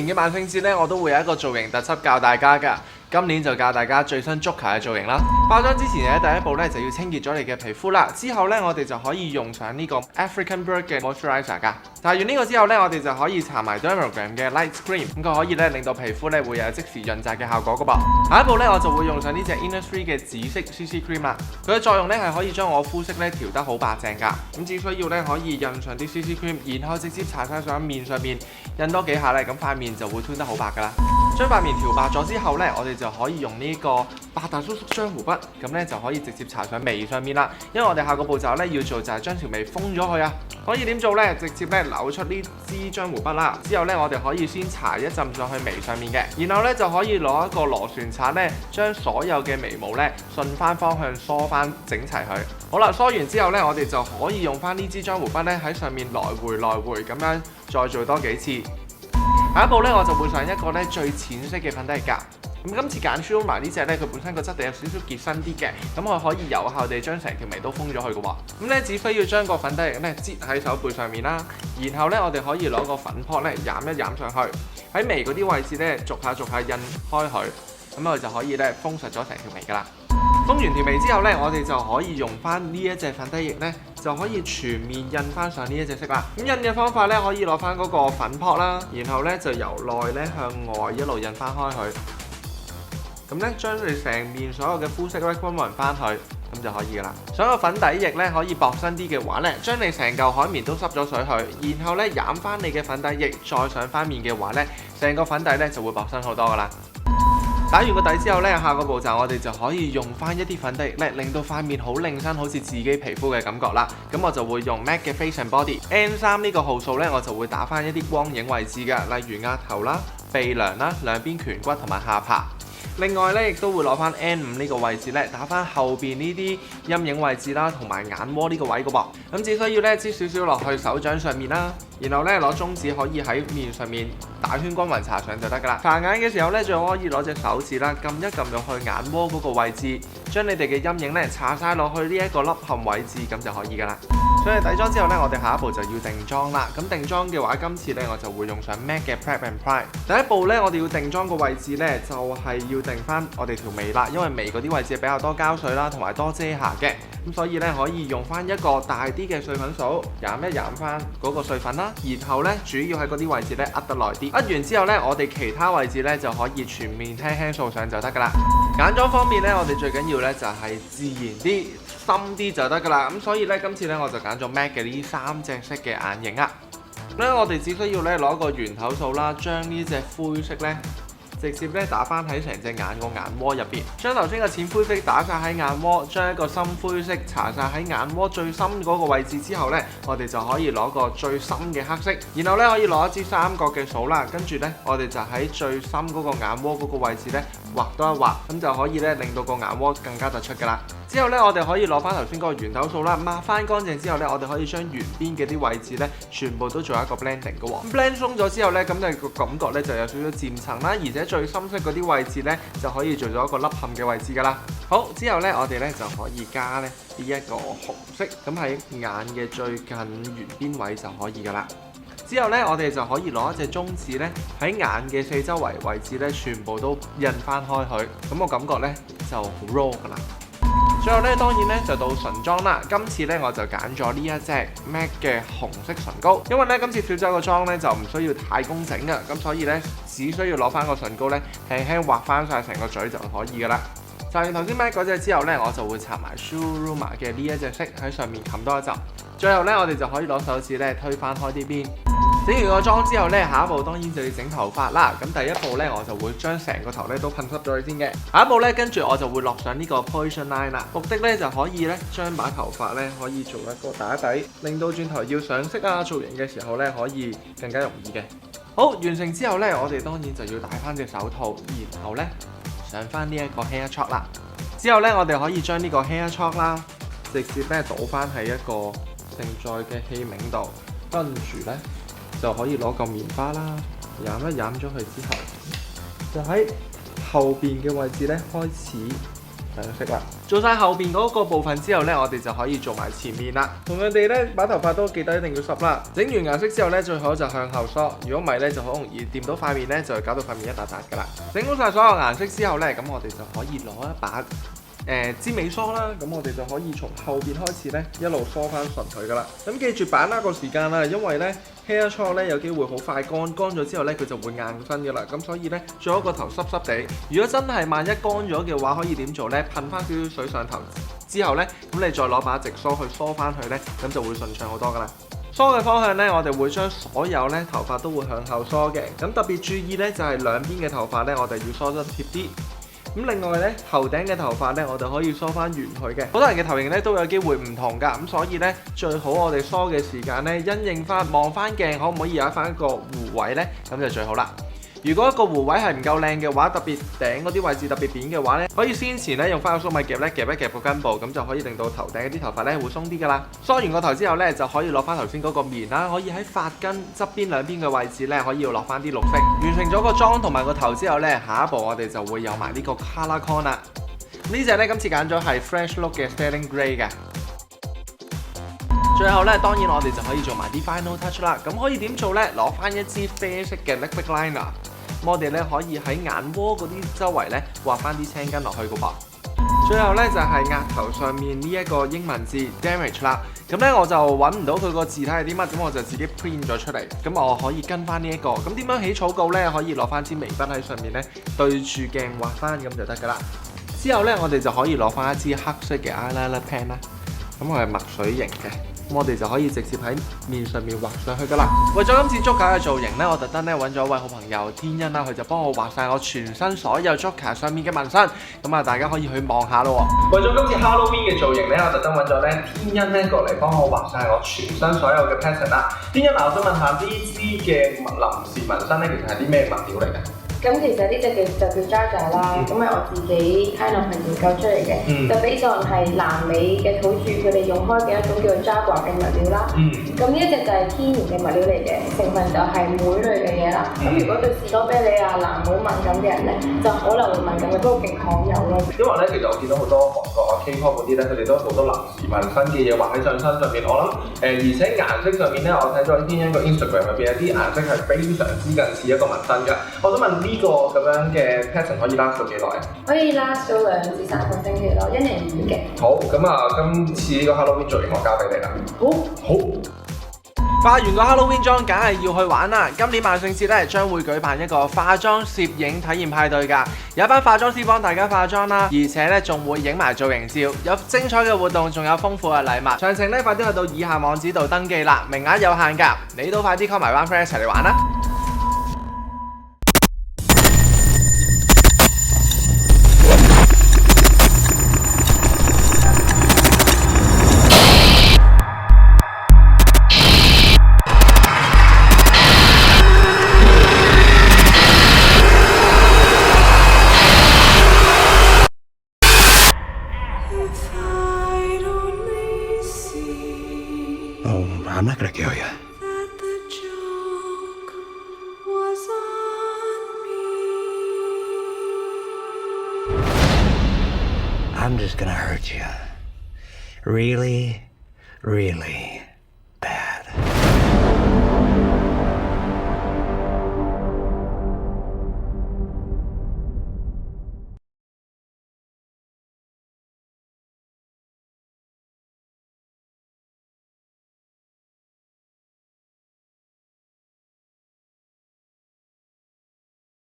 年嘅萬聖節呢，我都會有一個造型特輯教大家㗎。今年就教大家最新 Joker 嘅造型啦。化妝之前咧，第一步咧就要清潔咗你嘅皮膚啦。之後咧，我哋就可以用上呢個 African Bird 嘅 Moisturizer 㗎。搽完呢個之後咧，我哋就可以搽埋 Dermagram 嘅 Light Cream， 咁佢可以咧令到皮膚咧會有即時潤澤嘅效果㗎噃。下一步咧，我就會用上呢隻 Innisfree 嘅紫色 CC Cream 啦。佢嘅作用咧係可以將我膚色咧調得好白淨㗎。咁只需要咧可以印上啲 CC Cream， 然後直接搽晒上面上面，印多幾下咧，咁塊面就會吞得好白㗎啦。將塊面調白咗之後咧，我哋就可以用呢個百達叔叔雙弧筆，咁咧就可以直接搽上眉上面啦。因為我哋下個步驟咧要做就係將條眉封咗佢啊。可以點做呢？直接咧扭出呢支雙弧筆啦，之後咧我哋可以先搽一浸上去眉上面嘅，然後咧就可以攞一個螺旋刷咧，將所有嘅眉毛咧順翻方向梳翻整齊佢。好啦，梳完之後咧，我哋就可以用翻呢支雙弧筆咧喺上面來回咁樣再做多幾次。下一步咧，我就會上一個咧最淺色嘅粉底液㗎。咁今次揀 Shuma 呢隻咧，佢本身個質地有少少結身啲嘅，咁佢可以有效地將成條眉都封咗佢嘅喎。咁咧只需要將個粉底液咧擠喺手背上面啦，然後咧我哋可以攞個粉撲咧染一染上去，喺眉嗰啲位置咧逐下印開佢，咁我就可以咧封實咗成條眉㗎啦。封完條眉之後咧，我哋就可以用翻呢一隻粉底液咧，就可以全面印翻上呢一隻色啦。咁印嘅方法咧，可以攞翻嗰個粉撲啦，然後咧就由內咧向外一路印翻開佢。咁咧將你成面所有嘅膚色咧均勻翻去，咁就可以噶啦。想個粉底液咧可以薄身啲嘅話咧，將你成嚿海綿都濕咗水去，然後咧染翻你嘅粉底液，再上翻面嘅話咧，成個粉底咧就會薄身好多噶啦。打完個底之後咧，下個步驟我哋就可以用翻一啲粉底液咧，令到塊面好靚身，好似自己皮膚嘅感覺啦。咁我就會用 MAC 嘅 Face and Body N3 呢個號數咧，我就會打翻一啲光影位置嘅，例如額頭啦、鼻梁啦、兩邊顴骨同埋下巴。另外咧，亦都會攞翻 N5 呢個位置咧，打翻後邊呢啲陰影位置啦，同埋眼窩呢個位嘅噃。咁只需要咧擠少少落去手掌上面啦，然後咧攞中指可以喺面上面打圈均勻搽上就得噶啦。搽眼嘅時候咧，仲可以攞隻手指啦，撳一撳落去眼窩嗰個位置，將你哋嘅陰影咧搽晒落去呢一個凹陷位置，咁就可以噶啦。所以底妝之後咧，我哋下一步就要定妝啦。咁定妝嘅話，今次咧我就會用上 MAC 嘅 Prep and Prime。第一步咧，我哋要定妝個位置咧，就係要定翻我哋條眉啦，因為眉嗰啲位置比較多膠水啦，同埋多遮瑕嘅。咁所以咧可以用翻一個大啲嘅碎粉掃，染一染翻嗰個碎粉啦。然後咧主要喺嗰啲位置咧得耐啲。完之後咧，我哋其他位置咧就可以全面輕輕掃上就得噶啦。揀妝方面咧，我哋最緊要咧就係自然啲、深啲就得噶啦。咁所以咧今次咧我就揀咗 MAC 嘅呢3隻色嘅眼影啊。咁咧我哋只需要咧攞個圓頭掃啦，將呢隻灰色咧直接咧打翻喺成隻眼個眼窩入邊，將頭先嘅淺灰色打晒喺眼窩，將一個深灰色搽晒喺眼窩最深嗰個位置之後咧，我哋就可以攞個最深嘅黑色，然後咧可以攞一支三角嘅掃啦，跟住咧我哋就喺最深嗰個眼窩嗰個位置咧畫多一畫，咁就可以咧令到個眼窩更加突出噶啦。之後咧，我哋可以攞翻頭先嗰個圓頭掃啦，抹翻乾淨之後咧，我哋可以將圓邊嘅啲位置咧，全部都做一個 blending 嘅喎。blend 鬆咗之後咧，咁你個感覺咧就有少少漸層啦，而且最深色嗰啲位置咧就可以做咗一個凹陷嘅位置噶啦。好，之後咧我哋咧就可以加咧呢一個紅色，咁喺眼嘅最近圓邊位就可以噶啦。之後咧，我哋就可以攞一隻中指咧喺眼嘅四周圍位置咧，全部都印翻開佢，咁個感覺咧就好 raw 噶啦。最後咧，當然咧就到唇妝啦。今次咧我就揀咗呢一隻 MAC 嘅紅色唇膏，因為咧今次小姐個妝咧就唔需要太工整嘅，咁所以咧只需要攞翻個唇膏咧輕輕畫翻晒成個嘴就可以噶啦。搽完頭先 MAC 嗰隻之後咧，我就會搽埋 Shuruma 嘅呢一隻色喺上面冚多一浸。最後咧，我哋就可以攞手指咧推翻開啲邊。整完個妝之後咧，下一步當然就要整頭髮啦。咁第一步咧，我就會將成個頭咧都噴濕咗佢先嘅。下一步咧，跟住我就會落上呢個 Poison Line 啦。目的咧就可以咧將把頭髮咧可以做一個打底，令到轉頭要上色啊造型嘅時候咧可以更加容易嘅。好，完成之後咧，我哋當然就要戴翻隻手套，然後咧上翻呢一個 Hair Chalk 啦。之後咧，我哋可以將呢個 Hair Chalk 啦，直接咧倒翻喺一個盛載嘅器皿度，跟住咧就可以攞嚿棉花啦，染一染咗佢之後，就喺後邊嘅位置咧開始兩色啦。做晒後邊嗰個部分之後呢，我哋就可以做埋前面啦。同樣地呢，把頭髮都記得一定要濕啦。整完顏色之後呢，最好就向後梳，如果唔係呢，就好容易掂到塊面呢，就會搞到塊面一笪笪噶啦。整好晒所有顏色之後呢，咁我哋就可以攞一把尖尾梳啦，咁我哋就可以從後邊開始呢，一路梳翻順佢噶啦。咁記住把握個時間啦，因為呢 hair color 呢有機會好快乾咗之後呢，佢就會硬身噶啦。咁所以呢，最好個頭濕濕地。如果真係萬一乾咗嘅話，可以點做呢？噴翻少少水上頭之後呢，咁你再攞把直梳去梳翻佢呢，咁就會順暢好多噶啦。梳嘅方向呢，我哋會將所有呢頭髮都會向後梳嘅。咁特別注意呢，就係兩邊嘅頭髮呢，我哋要梳得貼啲。咁另外咧，頭頂嘅頭髮咧，我哋可以梳翻圓佢嘅。好多人嘅頭型咧都有機會唔同㗎，咁所以咧最好我哋梳嘅時間咧，因應翻望翻鏡，可唔可以有翻一個弧位咧？咁就最好啦。如果一個弧位係唔夠靚嘅話，特別頂嗰啲位置特別扁嘅話咧，可以先前咧用翻個梳米夾咧夾一夾個根部，咁就可以令到頭頂嗰啲頭髮咧會鬆啲㗎啦。梳完個頭之後咧，就可以攞翻頭先嗰個棉啦，可以喺髮根側邊兩邊嘅位置咧，可以要落翻啲綠色。完成咗個妝同埋個頭之後咧，下一步我哋就會有埋呢個 color con 啦。呢隻咧今次揀咗係 Fresh Look 嘅 Sterling Grey 嘅。最後咧，當然我哋就可以做埋啲 final touch 啦。咁可以點做咧？攞翻一支啡色嘅 liquid liner。我哋咧可以喺眼窩嗰啲周圍咧畫翻啲青筋落去嘅噃。最後咧就係額頭上面呢一個英文字 damage 啦。咁咧我就揾唔到佢個字體係啲乜，咁我就自己 print 咗出嚟。咁我可以跟翻呢一個。咁點樣起草稿咧？可以攞翻支眉筆喺上面咧對住鏡畫翻咁就得㗎啦。之後咧我哋就可以攞翻一支黑色嘅 eyeliner pen 啦。咁我係墨水型嘅。咁我哋就可以直接喺面上面畫上去噶啦。為咗今次 Joker 嘅造型呢，我特登咧揾咗一位好朋友天恩啦，佢就幫我畫晒我全身所有 Joker 上面嘅紋身。咁啊，大家可以去望下咯。為咗今次 Halloween 嘅造型呢，我特登揾咗咧天恩咧過嚟幫我畫晒我全身所有嘅 pattern 啦。天恩，我想問下呢支嘅臨時紋身咧，其實係啲咩物料嚟嘅？咁其實呢隻就叫 Jaja 啦，咁係我自己 kind of 係研究出嚟嘅，就 based on 係南美嘅土著佢哋用開嘅一種叫做 Jaguar 嘅物料啦。咁呢一隻就係天然嘅物料嚟嘅，成分就係莓類嘅嘢啦。咁如果對士多啤梨啊、藍莓敏感嘅人咧，就可能會敏感嘅，不過勁罕有咯。因為咧，其實我見到好多韓國啊、K-pop 嗰啲咧，佢哋都好多臨時紋身嘅嘢畫喺上身上面。我諗而且顏色上面咧，我睇咗天恩個 Instagram 入邊有啲顏色係非常之近似一個紋身㗎。我想問呢個咁樣嘅 pattern 可以 last 到幾耐啊？可以 last 到2至3個星期咯，因人而異嘅。好，咁啊，今次呢個 Halloween 造型我交俾你啦。好。化完個 Halloween 妝，梗係要去玩啦！今年萬聖節咧將會舉辦一個化妝攝影體驗派對㗎，有一班化妝師幫大家化妝啦，而且咧仲會影埋造型照，有精彩嘅活動，仲有豐富嘅禮物。詳情咧快啲去到以下網址度登記啦，名額有限㗎，你都快啲 call 埋班 friend 一齊嚟玩啦！I'm not gonna kill you. I'm just gonna hurt you. Really, really